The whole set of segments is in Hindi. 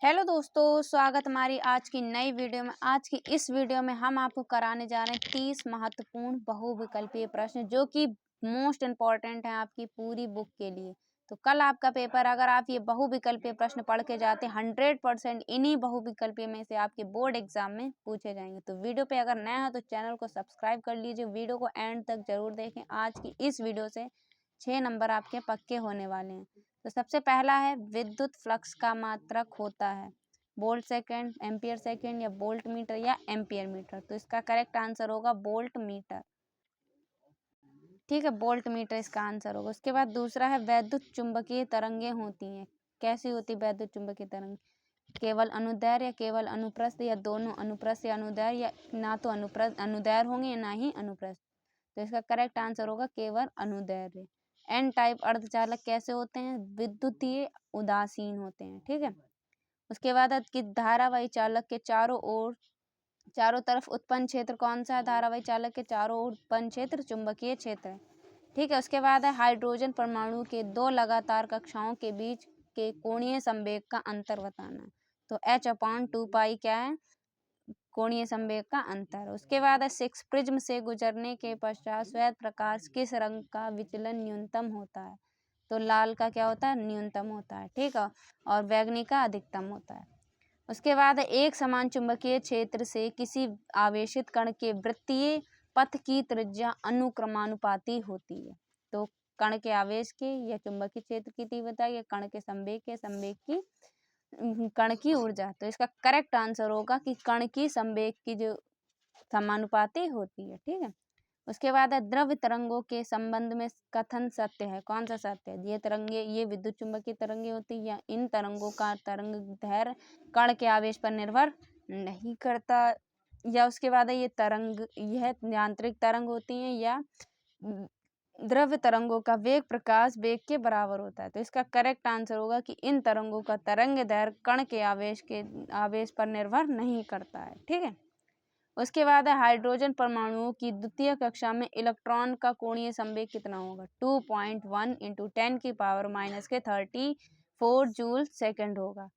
हेलो दोस्तों, स्वागत हमारी आज की नई वीडियो में। आज की इस वीडियो में हम आपको कराने जा रहे हैं 30 महत्वपूर्ण बहुविकल्पीय प्रश्न जो कि मोस्ट इम्पॉर्टेंट हैं आपकी पूरी बुक के लिए। तो कल आपका पेपर, अगर आप ये बहुविकल्पीय प्रश्न पढ़ के जाते 100% इन्हीं बहुविकल्पीय में से आपके बोर्ड एग्जाम में पूछे जाएंगे। तो वीडियो पे अगर नया हो तो चैनल को सब्सक्राइब कर लीजिए, वीडियो को एंड तक जरूर देखें। आज की इस वीडियो से 6 नंबर आपके पक्के होने वाले हैं। तो सबसे पहला है, विद्युत फ्लक्स का मात्रक होता है वोल्ट सेकंड, एम्पियर सेकंड या वोल्ट मीटर या एम्पियर मीटर। तो इसका करेक्ट आंसर होगा वोल्ट मीटर। ठीक है, वोल्ट मीटर इसका आंसर होगा। उसके बाद दूसरा है, वैद्युत चुंबकीय तरंगें होती हैं। कैसी होती वैद्युत चुंबकीय तरंग? केवल अनुदैर्ध्य या केवल अनुप्रस्थ या दोनों अनुप्रस्थ या अनुदैर्ध्य या ना तो अनुदैर्ध्य होंगे या ना ही अनुप्रस्थ। तो इसका करेक्ट आंसर होगा केवल अनुदैर्ध्य। एन टाइप अर्धचालक कैसे होते हैं? विद्युतीय उदासीन होते हैं। ठीक है, उसके बाद कि धारावाही चालक के चारों तरफ उत्पन्न क्षेत्र कौन सा है? धारावाही चालक के चारों ओर उत्पन्न क्षेत्र चुंबकीय क्षेत्र है। ठीक है, उसके बाद है, हाइड्रोजन परमाणु के दो लगातार कक्षाओं के बीच के कोणीय संवेग का अंतर बताना। तो h/2 क्या है? कोणीय संवेग का अंतर। उसके बाद है, 6 प्रिज्म से गुजरने के पश्चात श्वेत प्रकाश किस रंग का विचलन न्यूनतम होता है? तो लाल का क्या होता है? न्यूनतम होता है। ठीक है, और बैंगनी का अधिकतम होता है। उसके बाद एक समान चुंबकीय क्षेत्र से किसी आवेशित कण के वृत्तीय पथ की त्रिज्या अनुक्रमानुपाती होती है। तो कण के आवेश के या चुंबकीय क्षेत्र की तीव्रता या कण के संवेग की कण की ऊर्जा। तो इसका करेक्ट आंसर होगा कि कण की संवेग की जो समानुपाती होती है। ठीक है, उसके बाद है, द्रव्य तरंगों के संबंध में कथन सत्य है। कौन सा सत्य है? ये तरंगे, ये विद्युत चुंबकीय तरंगे होती है या इन तरंगों का तरंग दैर्घ्य कण के आवेश पर निर्भर नहीं करता, या उसके बाद है, यह यांत्रिक तरंग होती है या द्रव्य तरंगों का वेग प्रकाश वेग के बराबर होता है। तो इसका करेक्ट आंसर होगा कि इन तरंगों का तरंग दैर्घ्य कण के आवेश पर निर्भर नहीं करता है। ठीक है, उसके बाद है, हाइड्रोजन परमाणुओं की द्वितीय कक्षा में इलेक्ट्रॉन का कोणीय संवेग कितना होगा? 2.1 × 10⁻34 जूल सेकंड होगा।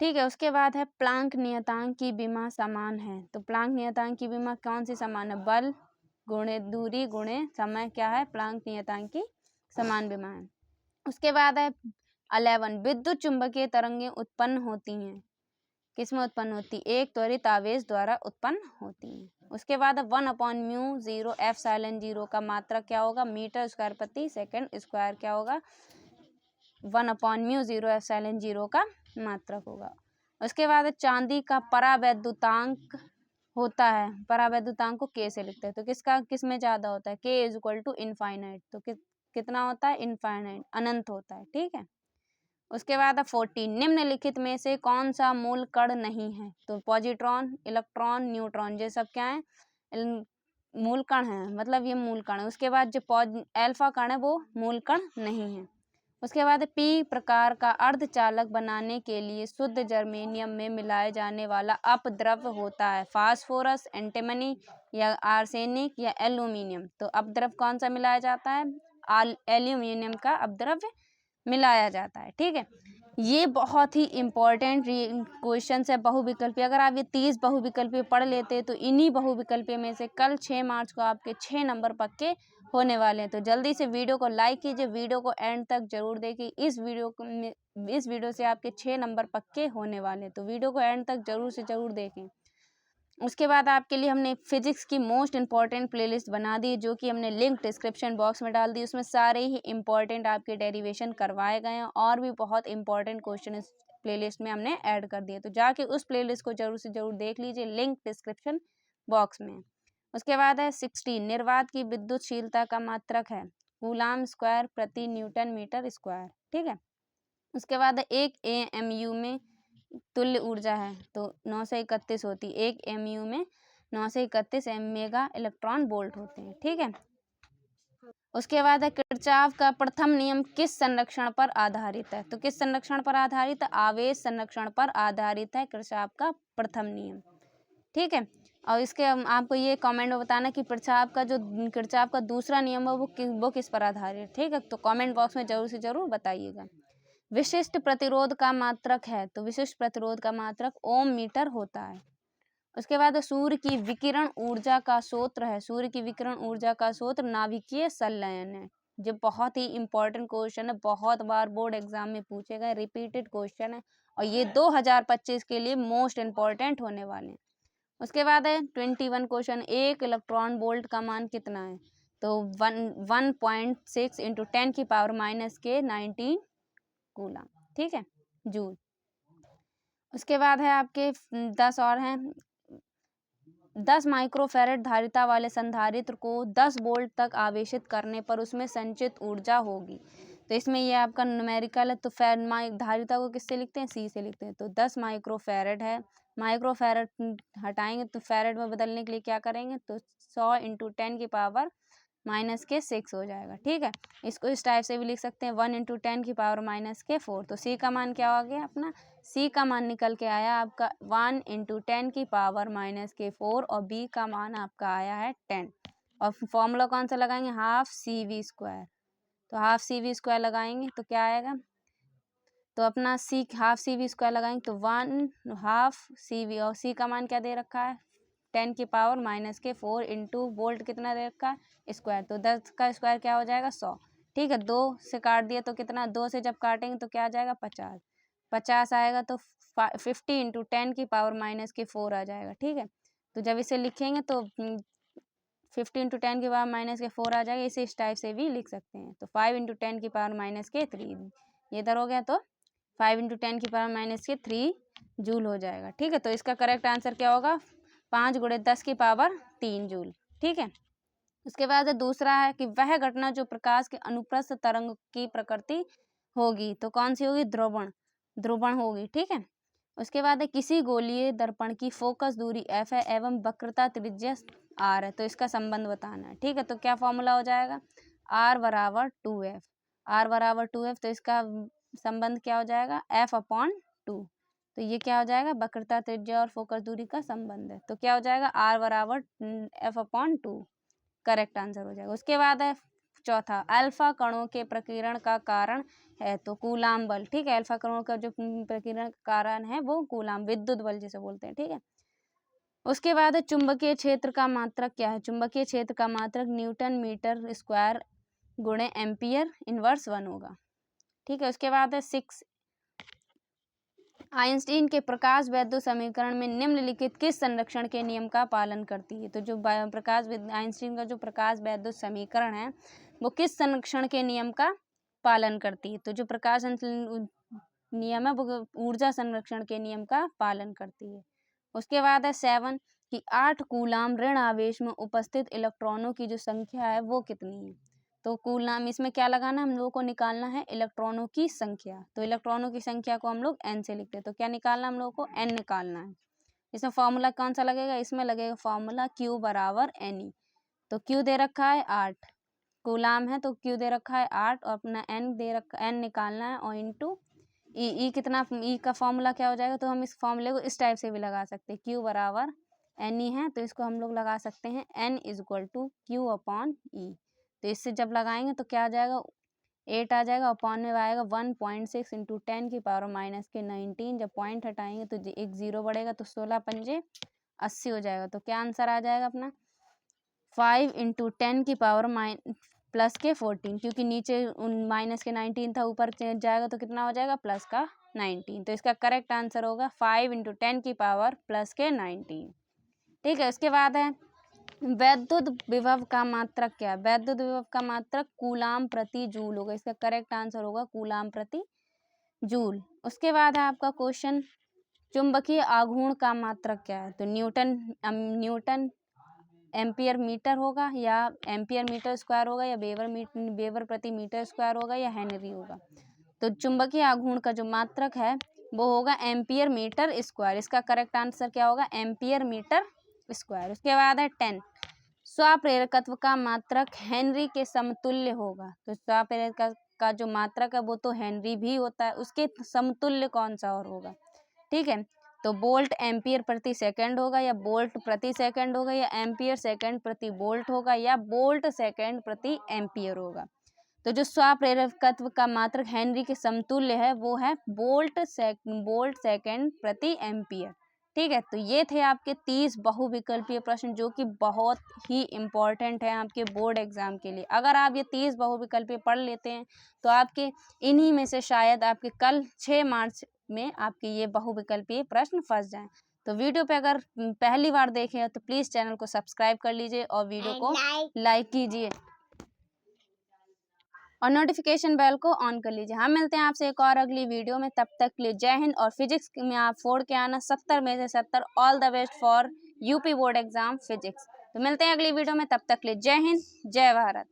ठीक है, उसके बाद है, प्लांक नियतांक की विमा समान है। तो प्लांक नियतांक की विमा कौन सी समान है? बल गुणे दूरी गुणे समय क्या है? प्लांक नियतांक की समान विमा है। उसके बाद है, 11 विद्युत चुंबकीय तरंगें उत्पन्न होती हैं। किसमें उत्पन्न होती? एक त्वरित आवेश द्वारा उत्पन्न होती हैं। उसके बाद 1/μ0 ε0 का मात्रक क्या होगा? मीटर स्क्वायर प्रति सेकंड स्क्वायर क्या होगा? 1/μ0 ε0 का मात्रक होगा। उसके बाद चांदी का परावैद्युतांक होता है। परावैद्युतांक को K से लिखते हैं। तो किसमें ज्यादा होता है? K = infinite. तो कितना होता है? इनफाइनाइट, अनंत होता है। ठीक है, उसके बाद 14 निम्नलिखित में से कौन सा मूल कण नहीं है? तो पॉजिट्रॉन, इलेक्ट्रॉन, न्यूट्रॉन, ये सब क्या है? मूल कण है, मतलब ये मूल कण है। उसके बाद जो अल्फा कण है वो मूल कण नहीं है। उसके बाद पी प्रकार का अर्धचालक बनाने के लिए शुद्ध जर्मेनियम में मिलाए जाने वाला अपद्रव्य होता है। फास्फोरस, एंटीमनी या आर्सेनिक या एल्यूमिनियम। तो अपद्रव्य कौन सा मिलाया जाता है? एल्यूमिनियम का अपद्रव्य मिलाया जाता है। ठीक है, ये बहुत ही इम्पोर्टेंट क्वेश्चन है बहुविकल्पीय। अगर आप ये 30 बहुविकल्पीय पढ़ लेते तो इन्हीं बहुविकल्पीय में से कल 6 मार्च को आपके 6 नंबर पक्के होने वाले हैं। तो जल्दी से वीडियो को लाइक कीजिए, वीडियो को एंड तक जरूर देखिए। इस वीडियो से आपके 6 नंबर पक्के होने वाले हैं। तो वीडियो को एंड तक जरूर से जरूर देखें। उसके बाद आपके लिए हमने फिजिक्स की मोस्ट इंपॉर्टेंट प्लेलिस्ट बना दी, जो कि हमने लिंक डिस्क्रिप्शन बॉक्स में डाल दी। उसमें सारे ही इंपॉर्टेंट आपके डेरिवेशन करवाए गए हैं और भी बहुत इंपॉर्टेंट क्वेश्चन इस प्लेलिस्ट में हमने ऐड कर दिए। तो जाके उस प्लेलिस्ट को जरूर से जरूर देख लीजिए, लिंक डिस्क्रिप्शन बॉक्स में। उसके बाद है 16 निर्वात की विद्युतशीलता का मात्रक है कूलाम स्क्वायर प्रति न्यूटन मीटर स्क्वायर। ठीक है, उसके बाद एक AMU में तुल्य ऊर्जा है तो 931 होती। एक MU में 931 मेगा इलेक्ट्रॉन वोल्ट होते हैं। ठीक है, उसके बाद है, किरचॉफ का प्रथम नियम किस संरक्षण पर आधारित है? तो किस संरक्षण पर आधारित है? आवेश संरक्षण पर आधारित है किरचॉफ का प्रथम नियम। ठीक है, और इसके आपको ये कमेंट में बताना कि किरचॉफ का दूसरा नियम है वो किस पर आधारित है। ठीक है, तो कमेंट बॉक्स में जरूर से जरूर बताइएगा। विशिष्ट प्रतिरोध का मात्रक है, तो विशिष्ट प्रतिरोध का मात्रक ओम मीटर होता है। उसके बाद सूर्य की विकिरण ऊर्जा का स्रोत है, सूर्य की विकिरण ऊर्जा का स्रोत नाभिकीय संलयन है। जो बहुत ही इंपॉर्टेंट क्वेश्चन है, बहुत बार बोर्ड एग्जाम में पूछे गए, रिपीटेड क्वेश्चन है और ये 2025 के लिए मोस्ट इम्पॉर्टेंट होने वाले हैं। उसके बाद है 21 क्वेश्चन, एक इलेक्ट्रॉन वोल्ट का मान कितना है, तो 1.6 इंटू 10⁻⁻⁻⁹ कूलम, ठीक है, जूल। उसके बाद है आपके 10 और हैं। 10 माइक्रोफैरड धारिता वाले संधारित्र को 10 वोल्ट तक आवेशित करने पर उसमें संचित ऊर्जा होगी। तो इसमें ये आपका न्यूमेरिकल है, तो धारिता को किससे लिखते हैं, सी से लिखते हैं। तो 10 माइक्रोफैरड है, माइक्रोफैरड हटाएंगे तो फैरड में बदलने के लिए क्या करेंगे, तो 100 इंटू 10⁻⁻⁶ हो जाएगा, ठीक है। इसको इस टाइप से भी लिख सकते हैं 1 इंटू 10⁻⁻⁴। तो सी का मान क्या हो गया अपना, सी का मान निकल के आया आपका 1 इंटू 10⁻⁻⁴ और बी का मान आपका आया है 10। और फॉर्मूला कौन सा लगाएंगे, हाफ सी वी स्क्वायर। तो हाफ सी वी स्क्वायर लगाएंगे तो क्या आएगा, तो अपना सी हाफ सी वी स्क्वायर लगाएंगे तो 1 हाफ सी वी, और सी का मान क्या दे रखा है 10⁻⁻⁴ इंटू वोल्ट कितना दे रखा है स्क्वायर। तो 10 का स्क्वायर क्या हो जाएगा 100, ठीक है। 2 से काट दिया तो कितना, 2 से जब काटेंगे तो क्या आ जाएगा 50, 50 आएगा तो 50 इंटू 10⁻⁻⁴ आ जाएगा, ठीक है। तो जब इसे लिखेंगे तो 50 इंटू 10⁻⁻⁴ आ जाएगा। इसे इस टाइप से भी लिख सकते हैं। तो 5 इंटू 10⁻⁻3 ये इधर हो गया, तो 5 इंटू 10⁻⁻3 जूल हो जाएगा, ठीक है। तो इसका करेक्ट आंसर क्या होगा, 5 × 10⁻³ जूल, ठीक है। उसके बाद दूसरा है कि वह घटना जो प्रकाश के अनुप्रस्थ तरंग की प्रकृति होगी, तो कौन सी होगी, ध्रुवण, ध्रुवण होगी, ठीक है। उसके बाद है किसी गोलीय दर्पण की फोकस दूरी f है एवं वक्रता त्रिज्या r है, तो इसका संबंध बताना है, ठीक है। तो क्या फॉर्मूला हो जाएगा, r बराबर 2f, r बराबर 2f, तो इसका संबंध क्या हो जाएगा, f/2। तो ये क्या हो जाएगा, वक्रता त्रिज्या और फोकस दूरी का संबंध है। तो क्या हो जाएगा, r बराबर f/2 करेक्ट आंसर हो जाएगा। उसके बाद है चौथा, अल्फा कणों के प्रकीर्णन का कारण है, तो कूलाम बल, ठीक है। अल्फा कणों का जो प्रकीर्णन का कारण है वो कूलाम, विद्युत बल जिसे बोलते हैं, ठीक है। उसके बाद है चुंबकीय क्षेत्र का मात्रक क्या है, चुंबकीय क्षेत्र का मात्रक न्यूटन मीटर स्क्वायर गुणे एम्पियर इनवर्स 1 होगा, ठीक है। उसके बाद है 6, आइंस्टीन के प्रकाश वैद्युत समीकरण में निम्नलिखित किस संरक्षण के नियम का पालन करती है। तो जो आइंस्टीन का जो प्रकाश वैद्युत समीकरण है वो किस संरक्षण के नियम का पालन करती है, तो जो प्रकाश नियम है वो ऊर्जा संरक्षण के नियम का पालन करती है। उसके बाद है 7 कि 8 कूलाम ऋण आवेश में उपस्थित इलेक्ट्रॉनों की जो संख्या है वो कितनी है। तो कूलाम, इसमें क्या लगाना, हम लोगों को निकालना है इलेक्ट्रॉनों की संख्या। तो इलेक्ट्रॉनों की संख्या को हम लोग n से लिखते हैं। तो क्या निकालना, हम लोगों को n निकालना है। इसमें फॉर्मूला कौन सा लगेगा, इसमें लगेगा फॉर्मूला Q बराबर Ne। तो Q दे रखा है 8 कूलाम है, तो Q दे रखा है 8 और अपना n दे रखा, n निकालना है और इंटू ई कितना, ई का फॉर्मूला क्या हो जाएगा, तो हम इस फॉर्मूले को इस टाइप से भी लगा सकते हैं, Q बराबर Ne है तो इसको हम लोग लगा सकते हैं n = Q/E। तो इससे जब लगाएंगे तो क्या आ जाएगा, 8 आ जाएगा, अपॉन में आएगा 1.6 इंटू 10⁻⁻⁹ जब पॉइंट हटाएंगे तो एक 0 बढ़ेगा, तो 16×5 = 80 हो जाएगा। तो क्या आंसर आ जाएगा अपना 5 इंटू 10⁻+14, क्योंकि नीचे माइनस के 19 था, ऊपर जाएगा तो कितना हो जाएगा +19। तो इसका करेक्ट आंसर होगा 5 इंटू 10⁻+19, ठीक है। उसके बाद है वैद्युत विभव का मात्रक क्या है, वैद्युत विभव का मात्रक कूलाम प्रति जूल होगा। इसका करेक्ट आंसर होगा कूलाम प्रति जूल। उसके बाद है आपका क्वेश्चन, चुंबकीय आघूर्ण का मात्रक क्या है, तो न्यूटन एम्पियर मीटर होगा या एम्पियर मीटर स्क्वायर होगा या वेबर प्रति मीटर स्क्वायर होगा या हेनरी होगा। तो चुंबकीय आघूर्ण का जो मात्रक है वो होगा एम्पियर मीटर स्क्वायर। इसका करेक्ट आंसर क्या होगा, एम्पियर मीटर स्क्वायर। उसके बाद है 10, स्वप्रेरकत्व का मात्रक हेनरी के समतुल्य होगा। तो स्वप्रेरक का जो मात्रक है वो तो हेनरी भी होता है, उसके समतुल्य कौन सा और होगा, ठीक है। तो वोल्ट एम्पियर प्रति सेकंड होगा या वोल्ट प्रति सेकंड होगा या एम्पियर सेकंड प्रति वोल्ट होगा या वोल्ट सेकंड प्रति एम्पियर होगा। तो जो स्वाप्रेरकत्व का मात्रक हेनरी के समतुल्य है वो है वोल्ट सेकंड प्रति एम्पियर। ठीक है, तो ये थे आपके 30 बहुविकल्पीय प्रश्न जो कि बहुत ही इम्पोर्टेंट है आपके बोर्ड एग्जाम के लिए। अगर आप ये 30 बहुविकल्पीय पढ़ लेते हैं तो आपके इन्हीं में से शायद आपके कल 6 मार्च में आपके ये बहुविकल्पीय प्रश्न फंस जाएं। तो वीडियो पे अगर पहली बार देखे हैं तो प्लीज़ चैनल को सब्सक्राइब कर लीजिए और वीडियो को लाइक कीजिए और नोटिफिकेशन बेल को ऑन कर लीजिए। हम मिलते हैं आपसे एक और अगली वीडियो में, तब तक के लिए जय हिंद। और फिजिक्स में आप फोड़ के आना 70 में से 70। All the best for UP board exam physics. तो मिलते हैं अगली वीडियो में, तब तक के लिए जय हिंद, जय भारत।